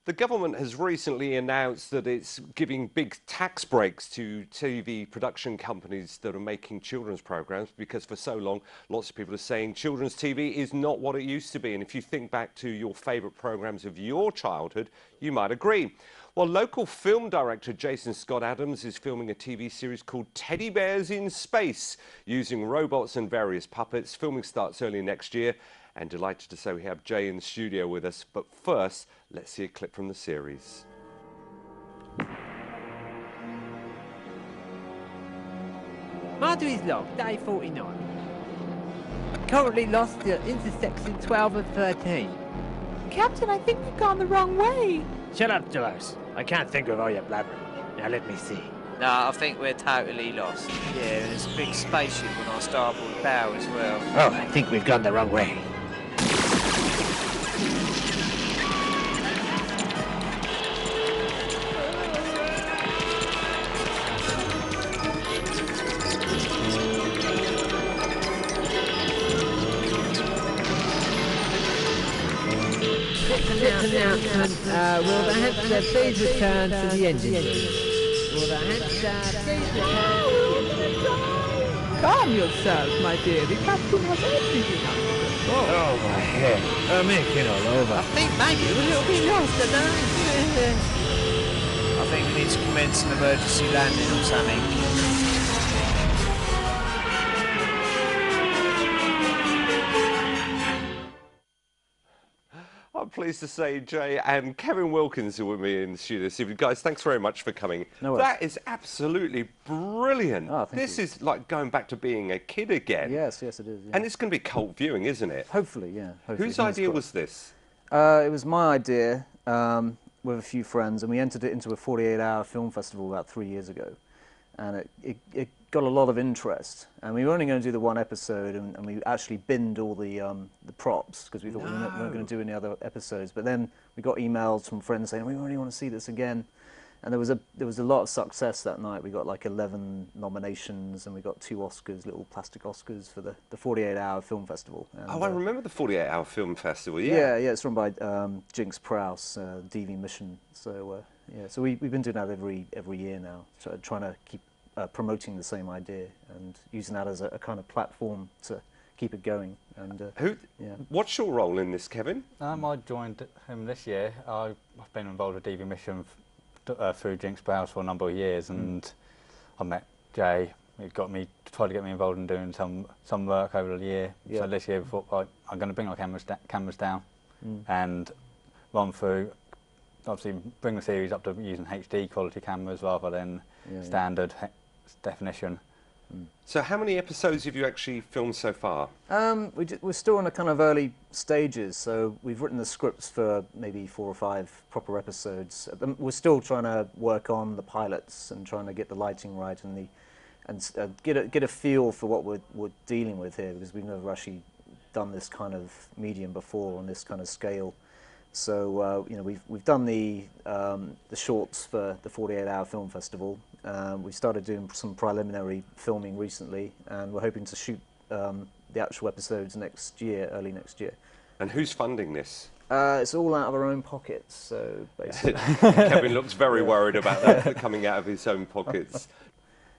The government has recently announced that it's giving big tax breaks to TV production companies that are making children's programmes, because for so long lots of people are saying children's TV is not what it used to be. And if you think back to your favourite programmes of your childhood, you might agree. Well, local film director Jason Scott Adams is filming a TV series called Teddy Bears in Space, using robots and various puppets. Filming starts early next year. And delighted to say we have Jay in the studio with us. But first, let's see a clip from the series. Martyrs log, day 49. Currently lost at intersection 12 and 13. Captain, I think we've gone the wrong way. Shut up, Delos. I can't think of all your blabbering. Now let me see. No, I think we're totally lost. Yeah, and there's a big spaceship on our starboard bow as well. Oh, I think we've gone the wrong way. Announcement, will the hamster please return to the engine room? Will the hamster please return? Calm yourself, my dear. The captain has everything under control. Oh, my head. I'm aching all over. I think maybe we're a little bit lost today. I think we need to commence an emergency landing or something. I'm pleased to say Jay and Kevin Wilkins are with me in the studio this evening. Guys, thanks very much for coming. No worries. That is absolutely brilliant. Oh, thank this you. is like going back to being a kid again. Yes, yes, it is. Yeah. And it's going to be cult viewing, isn't it? Hopefully, yeah. Hopefully, Whose fingers idea crossed. was this? It was my idea with a few friends, and we entered it into a 48-hour film festival about 3 years ago. And it got a lot of interest. And we were only going to do the one episode, and we actually binned all the props, because we thought we weren't going to do any other episodes. But then we got emails from friends saying, we really want to see this again. And there was a lot of success that night. We got like 11 nominations, and we got 2 Oscars, little plastic Oscars for the 48-hour film festival. And, Oh, I remember the 48-hour film festival, yeah, it's run by Jinx Prowse, DV Mission. So yeah, so we've been doing that every year now, so trying to keep promoting the same idea and using that as a kind of platform to keep it going. And What's your role in this, Kevin? I joined him this year. I've been involved with DV Mission through Jinx Browse for a number of years, and I met Jay. He tried to get me involved in doing some work over the year. Yeah. So this year, we thought, I'm going to bring our cameras down and run through. Obviously, bring the series up to using HD quality cameras rather than standard definition. So how many episodes have you actually filmed so far? We're still in the kind of early stages, so we've written the scripts for maybe 4 or 5 proper episodes. We're still trying to work on the pilots and trying to get the lighting right and get a feel for what we're dealing with here, because we've never actually done this kind of medium before on this kind of scale. So you know, we've done the shorts for the 48-hour film festival. We started doing some preliminary filming recently, and we're hoping to shoot the actual episodes next year, early next year. And who's funding this? It's all out of our own pockets, so basically. Kevin looks very worried about that coming out of his own pockets.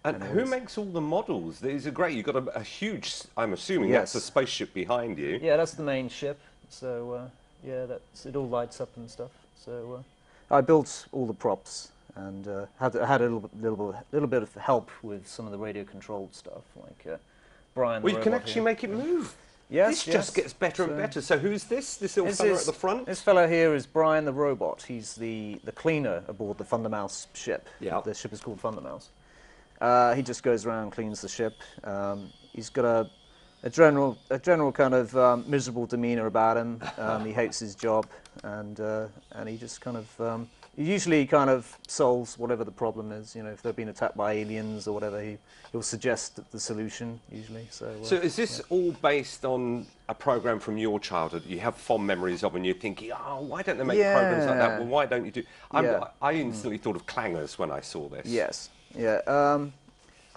And who makes all the models? These are great. You've got a huge, I'm assuming that's a spaceship behind you. Yeah, that's the main ship. So yeah, it all lights up and stuff. So I built all the props and had a little bit of help with some of the radio controlled stuff, like Brian. Well, you can actually make it move. Yes, this just gets better and better. So who's this? This little fella at the front? This fella here is Brian the robot. He's the cleaner aboard the Thundermaus ship. Yeah. The ship is called Thundermaus. He just goes around, cleans the ship. He's got a general kind of miserable demeanour about him. He hates his job, and he just kind of he usually kind of solves whatever the problem is. You know, if they're being attacked by aliens or whatever, he'll suggest the solution usually. So is this all based on a program from your childhood you have fond memories of, and you're thinking, oh, why don't they make programs like that? Well, why don't you do? I instantly thought of Clangers when I saw this. Yes. Yeah.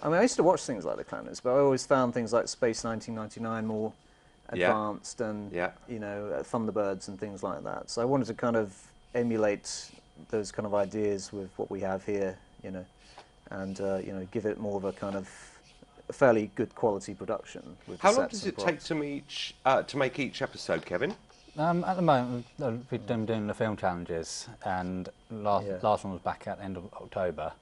I mean, I used to watch things like the Clangers, but I always found things like Space 1999 more advanced and, you know, Thunderbirds and things like that. So I wanted to kind of emulate those kind of ideas with what we have here, you know, and you know, give it more of a kind of a fairly good quality production. With How the long sets does and it take props. to make each episode, Kevin? At the moment, we've been doing the film challenges, and last one was back at the end of October,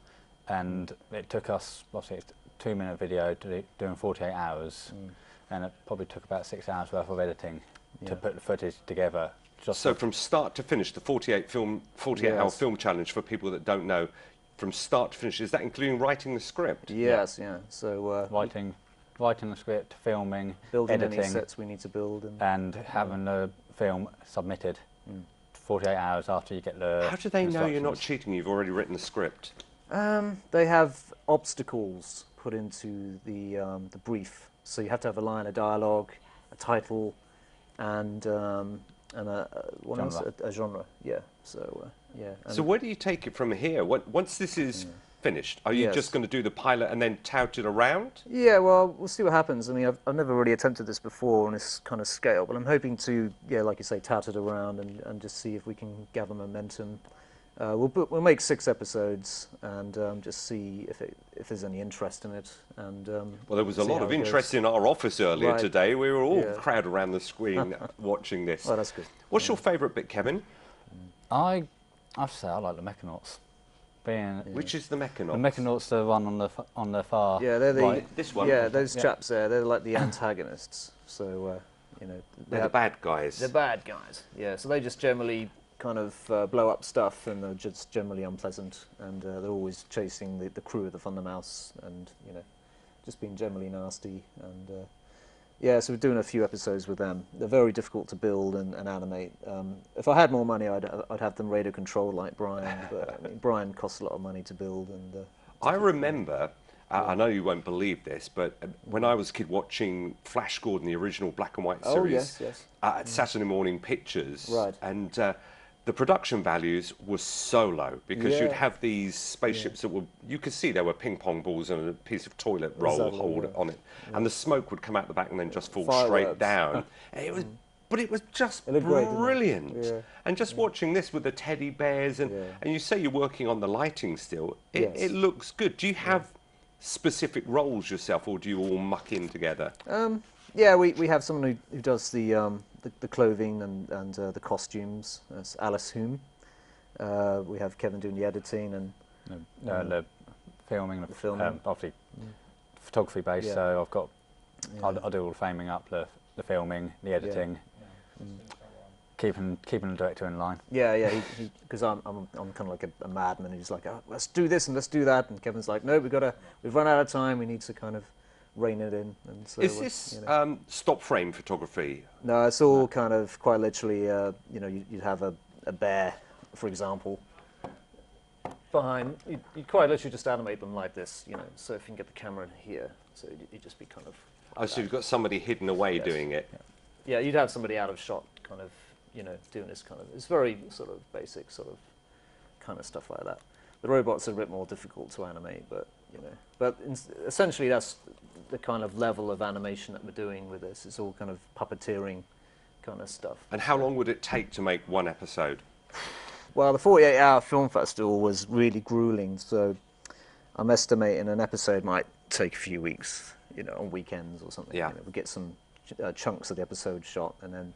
and it took us, obviously, it's a 2-minute video doing 48 hours, and it probably took about 6 hours worth of editing to put the footage together. So from start to finish, the 48-hour film challenge, for people that don't know, from start to finish, is that including writing the script? Yes, yeah. So writing the script, filming, building editing, any sets we need to build, and having the film submitted 48 hours after you get the How do they know you're not instructions. cheating? You've already written the script. they have obstacles put into the brief, so you have to have a line of dialogue, a title, and what else? A genre. Yeah. So yeah. So where do you take it from here? Once this is finished, are you just going to do the pilot and then tout it around? Yeah, well, we'll see what happens. I mean, I've never really attempted this before on this kind of scale, but I'm hoping to, like you say, tout it around and just see if we can gather momentum. We'll make 6 episodes and just see if there's any interest in it. And well, there was a see lot how of it interest goes. in our office earlier Right. today. We were all Yeah. crowded around the screen watching this. Well, that's good. What's your favourite bit, Kevin? I have to say I like the Mechanauts. Which is the The Mechanauts? Mechanauts, the one on the far Yeah, they're the right. This one? Yeah, those chaps there. They're like the antagonists. So you know, They're the bad guys. the bad guys. Yeah, so they just generally kind of blow up stuff, and they're just generally unpleasant, and they're always chasing the crew of the Thundermaus, and you know, just being generally nasty. And yeah, so we're doing a few episodes with them. They're very difficult to build and animate. If I had more money, I'd have them radio controlled like Brian, but I mean, Brian costs a lot of money to build. And I remember, I know you won't believe this, but when I was a kid watching Flash Gordon, the original black and white Oh, series, yes. at Saturday morning pictures, Right. and the production values were so low because Yeah. you'd have these spaceships that were, you could see there were ping pong balls and a piece of toilet roll Exactly, hold yeah. on it, and the smoke would come out the back and then just fall Fireworks. straight down. And it was, but it was just It looked great, didn't it? brilliant. Yeah. And just watching this with the teddy bears, and you say you're working on the lighting still, Yes. it looks good. Do you have specific roles yourself, or do you all muck in together? yeah, we have someone who does the clothing and the costumes. That's Alice Hume. We have Kevin doing the editing and the filming, The filming. obviously photography based. Yeah. So I've got I'll do all the framing up, the filming, the editing, keeping the director in line. yeah, because I'm kind of like a madman. He's like, oh, let's do this and let's do that, and Kevin's like, no, we've run out of time. We need to kind of rein it in. And so Is this you know. stop frame photography? No, it's all kind of quite literally. You know, you'd have a bear, for example, behind. You'd quite literally just animate them like this. You know, so if you can get the camera in here, so you'd just be kind of. Oh, so you've got somebody hidden away Yes. doing it. Yeah, you'd have somebody out of shot, kind of, you know, doing this kind of. It's very sort of basic, sort of, kind of stuff like that. The robots are a bit more difficult to animate, but you know, essentially that's the kind of level of animation that we're doing with this. It's all kind of puppeteering, kind of stuff. And how long would it take to make one episode? Well, the 48-hour film festival was really grueling, so I'm estimating an episode might take a few weeks, you know, on weekends or something. Yeah. You know, we get some chunks of the episode shot, and then,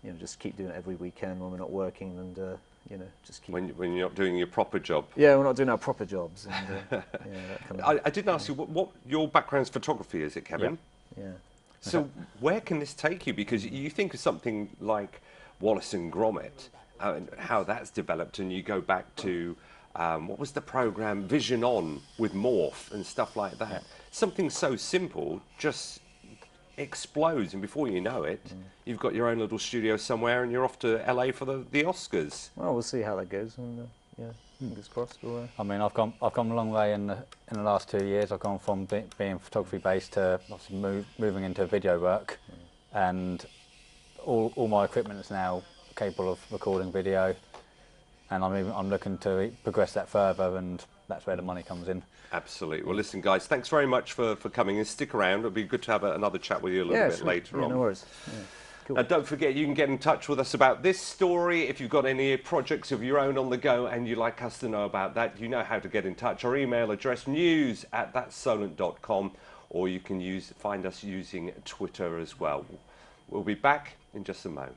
you know, just keep doing it every weekend when we're not working, and you know, just keep. When you're not doing your proper job? Yeah, we're not doing our proper jobs. And, yeah, that kind of, I didn't ask you, what your background's photography, is it, Kevin? yeah. So where can this take you? Because you think of something like Wallace and Gromit, and how that's developed, and you go back to, what was the programme, Vision On with Morph and stuff like that. Something so simple just explodes, and before you know it, you've got your own little studio somewhere and you're off to LA for the Oscars. Well, we'll see how that goes, and yeah, fingers crossed. I mean, I've gone a long way in the last 2 years. I've gone from being photography based to obviously moving into video work, and all my equipment is now capable of recording video, and I'm looking to progress that further, and that's where the money comes in. Absolutely. Well, listen, guys, thanks very much for coming, and stick around. It'll be good to have another chat with you a little bit sure. later Yeah, on. no worries. Yeah. Now, don't forget, you can get in touch with us about this story. If you've got any projects of your own on the go and you'd like us to know about that, you know how to get in touch. Our email address, news@thatsolent.com, or you can find us using Twitter as well. We'll be back in just a moment.